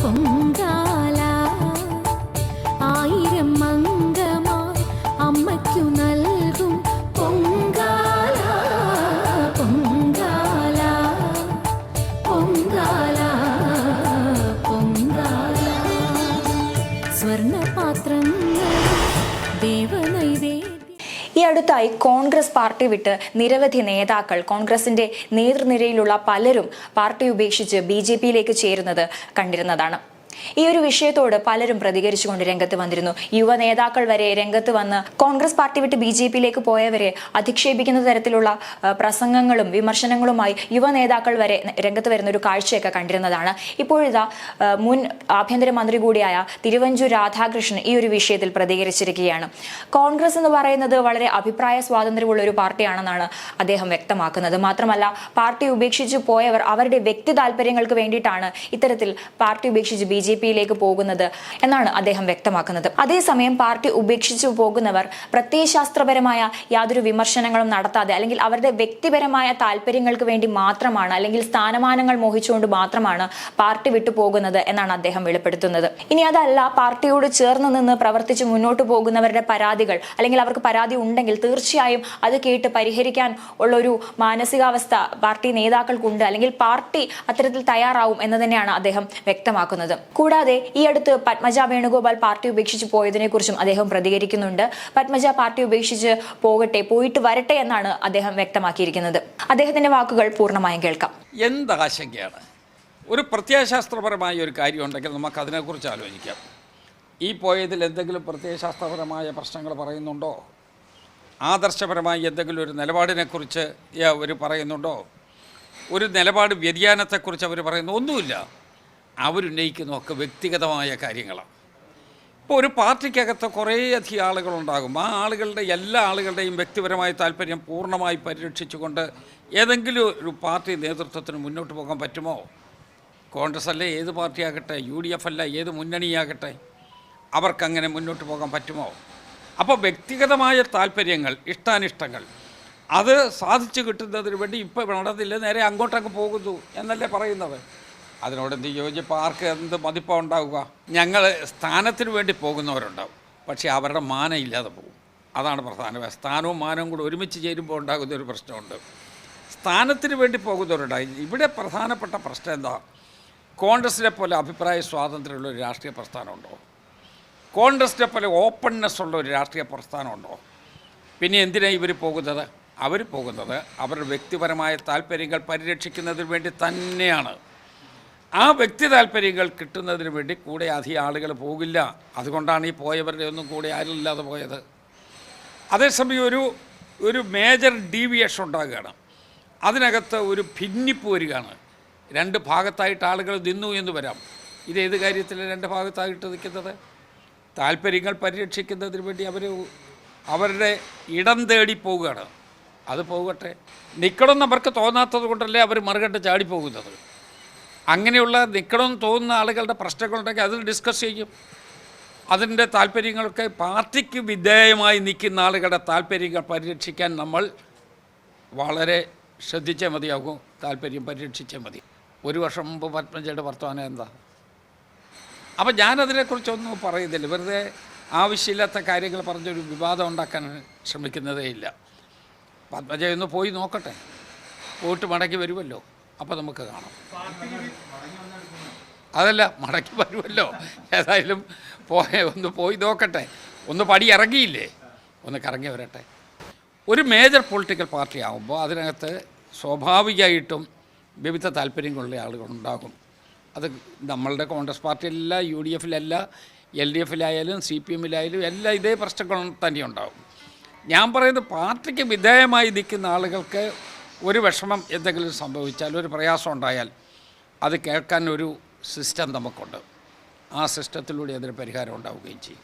പൊങ്കാല ആയിരം മംഗമായി അമ്മയ്ക്കു നൽകും പൊങ്കാല പൊങ്കാല പൊങ്കാല പൊങ്കാല സ്വർണപാത്രങ്ങൾ ദേവനൈവേദ്യം. ഈ അടുത്തായി കോൺഗ്രസ് പാർട്ടി വിട്ട് നിരവധി നേതാക്കൾ, കോൺഗ്രസിന്റെ നേതൃനിരയിലുള്ള പലരും പാർട്ടി ഉപേക്ഷിച്ച് BJPയിലേക്ക് ചേരുന്നത് കണ്ടിരുന്നതാണ്. ഈ ഒരു വിഷയത്തോട് പലരും പ്രതികരിച്ചുകൊണ്ട് രംഗത്ത് വന്നിരുന്നു. യുവ നേതാക്കൾ വരെ രംഗത്ത് വന്ന് കോൺഗ്രസ് പാർട്ടി വിട്ട് BJPയിലേക്ക് പോയവരെ അധിക്ഷേപിക്കുന്ന തരത്തിലുള്ള പ്രസംഗങ്ങളും വിമർശനങ്ങളുമായി യുവ നേതാക്കൾ വരെ രംഗത്ത് വരുന്ന ഒരു കാഴ്ചയൊക്കെ കണ്ടിരുന്നതാണ്. ഇപ്പോഴിതാ മുൻ ആഭ്യന്തരമന്ത്രി കൂടിയായ തിരുവഞ്ചൂർ രാധാകൃഷ്ണൻ ഈ ഒരു വിഷയത്തിൽ പ്രതികരിച്ചിരിക്കുകയാണ്. കോൺഗ്രസ് എന്ന് പറയുന്നത് വളരെ അഭിപ്രായ സ്വാതന്ത്ര്യമുള്ള ഒരു പാർട്ടിയാണെന്നാണ് അദ്ദേഹം വ്യക്തമാക്കുന്നത്. മാത്രമല്ല, പാർട്ടി ഉപേക്ഷിച്ച് പോയവർ അവരുടെ വ്യക്തി താല്പര്യങ്ങൾക്ക് വേണ്ടിയിട്ടാണ് ഇത്തരത്തിൽ പാർട്ടി ഉപേക്ഷിച്ച് BJPയിലേക്ക് പോകുന്നത് എന്നാണ് അദ്ദേഹം വ്യക്തമാക്കുന്നത്. അതേസമയം പാർട്ടി ഉപേക്ഷിച്ചു പോകുന്നവർ പ്രത്യയശാസ്ത്രപരമായ യാതൊരു വിമർശനങ്ങളും നടത്താതെ, അല്ലെങ്കിൽ അവരുടെ വ്യക്തിപരമായ താല്പര്യങ്ങൾക്ക് വേണ്ടി മാത്രമാണ്, അല്ലെങ്കിൽ സ്ഥാനമാനങ്ങൾ മോഹിച്ചുകൊണ്ട് മാത്രമാണ് പാർട്ടി വിട്ടു പോകുന്നത് എന്നാണ് അദ്ദേഹം വെളിപ്പെടുത്തുന്നത്. ഇനി അതല്ല, പാർട്ടിയോട് ചേർന്ന് നിന്ന് പ്രവർത്തിച്ച് മുന്നോട്ട് പോകുന്നവരുടെ പരാതികൾ, അല്ലെങ്കിൽ അവർക്ക് പരാതി ഉണ്ടെങ്കിൽ തീർച്ചയായും അത് കേട്ട് പരിഹരിക്കാൻ ഉള്ള ഒരു മാനസികാവസ്ഥ പാർട്ടി നേതാക്കൾക്കുണ്ട്, അല്ലെങ്കിൽ പാർട്ടി അത്തരത്തിൽ തയ്യാറാവും എന്ന് തന്നെയാണ് അദ്ദേഹം വ്യക്തമാക്കുന്നത്. കൂടാതെ ഈ അടുത്ത് പത്മജ വേണുഗോപാൽ പാർട്ടി ഉപേക്ഷിച്ച് പോയതിനെ കുറിച്ചും അദ്ദേഹം പ്രതികരിക്കുന്നുണ്ട്. പത്മജ പാർട്ടി ഉപേക്ഷിച്ച് പോയിട്ട് വരട്ടെ എന്നാണ് അദ്ദേഹം വ്യക്തമാക്കിയിരിക്കുന്നത്. അദ്ദേഹത്തിന്റെ വാക്കുകൾ പൂർണ്ണമായും കേൾക്കാം. എന്താശങ്കയാണ്? ഒരു പ്രത്യയശാസ്ത്രപരമായ ഒരു കാര്യം ഉണ്ടെങ്കിൽ നമുക്ക് അതിനെക്കുറിച്ച് ആലോചിക്കാം. ഈ പോയതിൽ എന്തെങ്കിലും പ്രത്യയശാസ്ത്രപരമായ പ്രശ്നങ്ങൾ പറയുന്നുണ്ടോ? ആദർശപരമായി എന്തെങ്കിലും ഒരു നിലപാടിനെക്കുറിച്ച് അവർ പറയുന്നുണ്ടോ? ഒരു നിലപാട് വ്യതിയാനത്തെക്കുറിച്ച് അവർ പറയുന്നു? ഒന്നുമില്ല. അവരുന്നയിക്കുന്നതൊക്കെ വ്യക്തിഗതമായ കാര്യങ്ങളാണ്. ഇപ്പോൾ ഒരു പാർട്ടിക്കകത്ത് കുറേയധികം ആളുകളുണ്ടാകും. ആ ആളുകളുടെ എല്ലാ ആളുകളുടെയും വ്യക്തിപരമായ താല്പര്യം പൂർണ്ണമായി പരിരക്ഷിച്ചുകൊണ്ട് ഏതെങ്കിലും ഒരു പാർട്ടി നേതൃത്വത്തിന് മുന്നോട്ട് പോകാൻ പറ്റുമോ? കോൺഗ്രസ് അല്ലേ ഏത് പാർട്ടിയാകട്ടെ, UDF അല്ല ഏത് മുന്നണിയാകട്ടെ, അവർക്കങ്ങനെ മുന്നോട്ട് പോകാൻ പറ്റുമോ? അപ്പോൾ വ്യക്തിഗതമായ താല്പര്യങ്ങൾ, ഇഷ്ടാനിഷ്ടങ്ങൾ അത് സാധിച്ചു കിട്ടുന്നതിന് വേണ്ടി ഇപ്പോൾ നടന്നില്ല, നേരെ അങ്ങോട്ടങ്ങ് പോകുന്നു എന്നല്ലേ പറയുന്നത്. അതിനോടെന്ത് യോജിപ്പോൾ ആർക്ക് എന്ത് മതിപ്പാണ് ഉണ്ടാവുക? ഞങ്ങൾ സ്ഥാനത്തിന് വേണ്ടി പോകുന്നവരുണ്ടാവും, പക്ഷേ അവരുടെ മാനം ഇല്ലാതെ പോകും. അതാണ് പ്രധാന. സ്ഥാനവും മാനവും കൂടെ ഒരുമിച്ച് ചേരുമ്പോൾ ഉണ്ടാകുന്ന ഒരു പ്രശ്നമുണ്ട്. സ്ഥാനത്തിന് വേണ്ടി പോകുന്നവരുണ്ടായി. ഇവിടെ പ്രധാനപ്പെട്ട പ്രശ്നം എന്താ? കോൺഗ്രസിനെ പോലെ അഭിപ്രായ സ്വാതന്ത്ര്യമുള്ള ഒരു രാഷ്ട്രീയ പ്രസ്ഥാനമുണ്ടോ? കോൺഗ്രസിനെ പോലെ ഓപ്പൺനെസ് ഉള്ള ഒരു രാഷ്ട്രീയ പ്രസ്ഥാനമുണ്ടോ? പിന്നെ എന്തിനാണ് ഇവർ പോകുന്നത്? അവർ പോകുന്നത് അവരുടെ വ്യക്തിപരമായ താല്പര്യങ്ങൾ പരിരക്ഷിക്കുന്നതിന് വേണ്ടി തന്നെയാണ്. ആ വ്യക്തി താല്പര്യങ്ങൾ കിട്ടുന്നതിന് വേണ്ടി കൂടെ അധികം ആളുകൾ പോകില്ല. അതുകൊണ്ടാണ് ഈ പോയവരുടെ ഒന്നും കൂടെ ആരില്ലാതെ പോയത്. അതേസമയം ഒരു മേജർ ഡീവിയേഷൻ ഉണ്ടാകുകയാണ്. അതിനകത്ത് ഒരു ഭിന്നിപ്പ് വരികയാണ്. രണ്ട് ഭാഗത്തായിട്ട് ആളുകൾ നിന്നു എന്ന് വരാം. ഇതേത് കാര്യത്തിൽ രണ്ട് ഭാഗത്തായിട്ട് നിൽക്കുന്നത്? താല്പര്യങ്ങൾ പരിരക്ഷിക്കുന്നതിന് വേണ്ടി അവരുടെ ഇടം തേടി പോവുകയാണ്. അത് പോകട്ടെ. നിൽക്കണമെന്ന് അവർക്ക് തോന്നാത്തത് കൊണ്ടല്ലേ അവർ മറുകണ്ട് ചാടിപ്പോകുന്നത്. അങ്ങനെയുള്ള നിൽക്കണമെന്ന് തോന്നുന്ന ആളുകളുടെ പ്രശ്നങ്ങളുണ്ടെങ്കിൽ അതിൽ ഡിസ്കസ് ചെയ്യും. അതിൻ്റെ താല്പര്യങ്ങൾക്ക് പാർട്ടിക്ക് വിധേയമായി നിൽക്കുന്ന ആളുകളുടെ താല്പര്യങ്ങൾ പരിരക്ഷിക്കാൻ നമ്മൾ വളരെ ശ്രദ്ധിച്ചേ മതിയാകും. താല്പര്യം പരിരക്ഷിച്ചേ മതി. ഒരു വർഷം മുമ്പ് പത്മജയുടെ വർത്തമാനം എന്താ? അപ്പോൾ ഞാനതിനെക്കുറിച്ചൊന്നും പറയുന്നില്ല. വെറുതെ ആവശ്യമില്ലാത്ത കാര്യങ്ങൾ പറഞ്ഞൊരു വിവാദം ഉണ്ടാക്കാൻ ശ്രമിക്കുന്നതേ ഇല്ല. പത്മജ ഒന്ന് പോയി നോക്കട്ടെ, പോയിട്ട് മടക്കി വരുമല്ലോ, അപ്പോൾ നമുക്ക് കാണാം. അതല്ല, മടക്കി വരുമല്ലോ, ഏതായാലും ഒന്ന് പോയി നോക്കട്ടെ. ഒന്ന് പടി ഇറങ്ങിയില്ലേ, ഒന്ന് കറങ്ങി വരട്ടെ. ഒരു മേജർ പൊളിറ്റിക്കൽ പാർട്ടി ആകുമ്പോൾ അതിനകത്ത് സ്വാഭാവികമായിട്ടും വിവിധ താല്പര്യങ്ങളുള്ള ആളുകളുണ്ടാകും. അത് നമ്മളുടെ കോൺഗ്രസ് പാർട്ടിയല്ല, UDFിലല്ല, LDFിലായാലും CPMലായാലും എല്ലാം ഇതേ പ്രശ്നങ്ങൾ തന്നെ ഉണ്ടാകും. ഞാൻ പറയുന്നത് പാർട്ടിക്ക് വിധേയമായി നിൽക്കുന്ന ആളുകൾക്ക് ഒരു വിഷമം എന്തെങ്കിലും സംഭവിച്ചാൽ, ഒരു പ്രയാസം ഉണ്ടായാൽ അത് കേൾക്കാൻ ഒരു സിസ്റ്റം നമുക്കുണ്ട്. ആ സിസ്റ്റത്തിലൂടെ അതിന് പരിഹാരം ഉണ്ടാവുകയും ചെയ്യും.